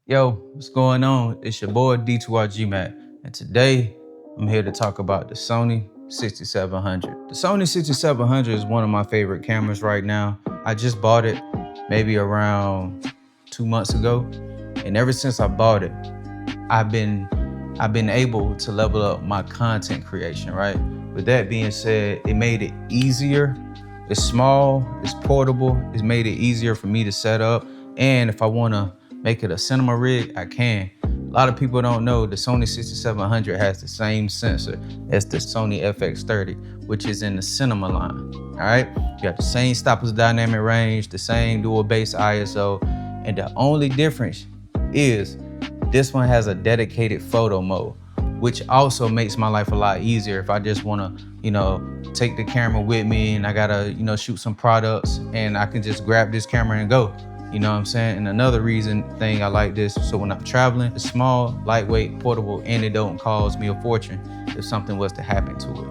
Yo, what's going on? It's your boy D2RG Mac, and today I'm here to talk about the Sony 6700. The Sony 6700 is one of my favorite cameras right now. I just bought it maybe around 2 months ago, and ever since I bought it, I've been able to level up my content creation, right? With that being said, it made it easier. It's small, it's portable, it's made it easier for me to set up. And if I wanna make it a cinema rig, I can. A lot of people don't know the Sony 6700 has the same sensor as the Sony FX30, which is in the cinema line, all right? You got the same stopwatch dynamic range, the same dual base ISO, and the only difference is this one has a dedicated photo mode, which also makes my life a lot easier if I just wanna, take the camera with me and I gotta, shoot some products and I can just grab this camera and go. You know what I'm saying? And another thing I like this, so when I'm traveling, it's small, lightweight, portable, and it don't cost me a fortune if something was to happen to it.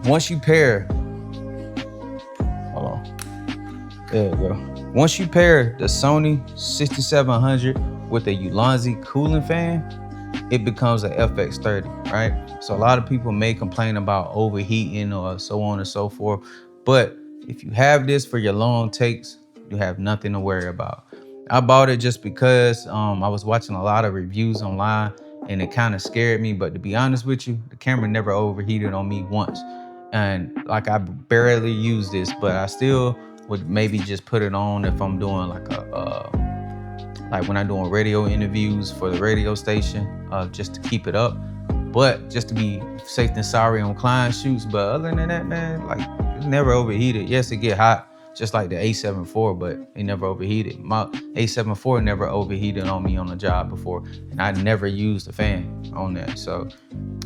Once you pair, hold on, there you go. Once you pair the Sony 6700 with a Ulanzi cooling fan, it becomes an FX30, right? So a lot of people may complain about overheating or so on and so forth, but if you have this for your long takes, you have nothing to worry about. I bought it just because I was watching a lot of reviews online and it kind of scared me, but to be honest with you, the camera never overheated on me once. And like I barely use this, but I still would maybe just put it on if I'm doing like like when I'm doing radio interviews for the radio station, just to keep it up. But just to be safe than sorry on client shoots. But other than that, man, like it never overheated. Yes, it get hot, just like the A7 IV, but it never overheated. My A7 IV never overheated on me on a job before, and I never used a fan on that. So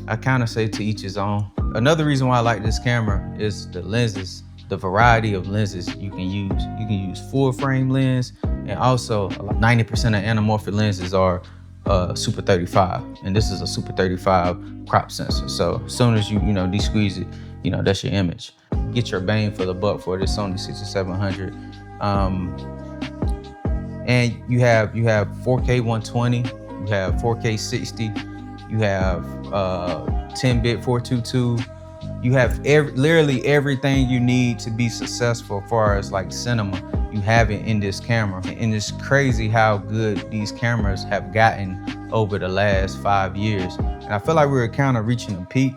I kind of say to each his own. Another reason why I like this camera is the lenses, the variety of lenses you can use. You can use full frame lens, and also 90% of anamorphic lenses are Super 35, and this is a Super 35 crop sensor. So as soon as you de-squeeze it, that's your image. Get your bang for the buck for this Sony 6700. And you have 4K 120, you have 4K 60, you have 10-bit 422. You have literally everything you need to be successful as far as like cinema. You have it in this camera. And it's crazy how good these cameras have gotten over the last 5 years. And I feel like we're kind of reaching a peak.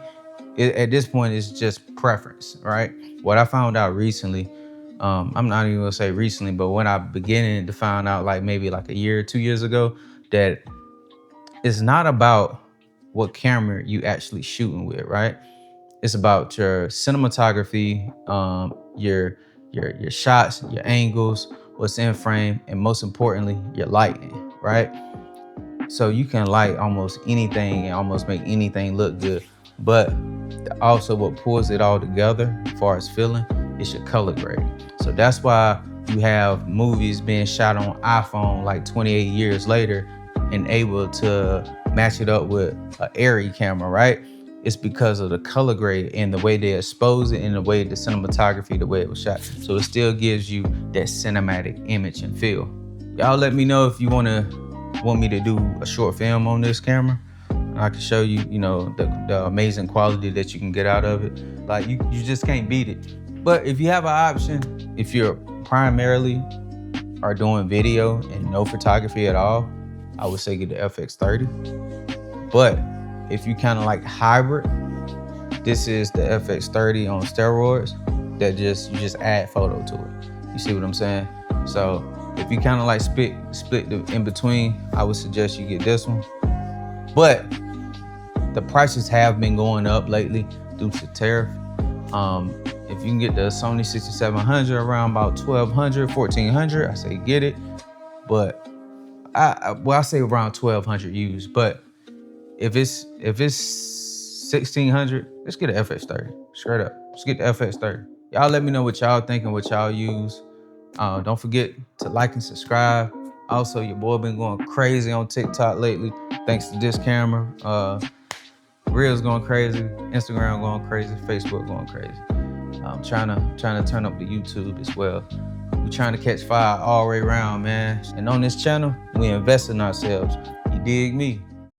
At this point, it's just preference, right? What I found out recently, I'm not even gonna say recently, but when I began to find out like maybe like a year or 2 years ago, that it's not about what camera you actually shooting with, right? It's about your cinematography, your shots, your angles, what's in frame, and most importantly, your lighting, right? So you can light almost anything and almost make anything look good. But also what pulls it all together as far as feeling is your color grade. So that's why you have movies being shot on iPhone like 28 years later and able to match it up with an Arri camera, right? It's because of the color grade and the way they expose it and the way the cinematography, the way it was shot. So it still gives you that cinematic image and feel. Y'all let me know if you want me to do a short film on this camera. I can show you, the amazing quality that you can get out of it. Like you just can't beat it. But if you have an option, if you're primarily are doing video and no photography at all, I would say get the FX30. But if you kind of like hybrid, this is the FX30 on steroids that you just add photo to it. You see what I'm saying? So if you kind of like split the in between, I would suggest you get this one. But the prices have been going up lately due to tariff. If you can get the Sony 6700 around about $1,200, $1,400, I say get it. But I say around $1,200 used. But if it's $1,600, let's get an FX30. Straight up, let's get the FX30. Y'all let me know what y'all think and what y'all use. Don't forget to like and subscribe. Also, your boy been going crazy on TikTok lately, thanks to this camera. Reels going crazy, Instagram going crazy, Facebook going crazy. I'm trying to turn up the YouTube as well. We trying to catch fire all the way around, man. And on this channel, we invest in ourselves. You dig me?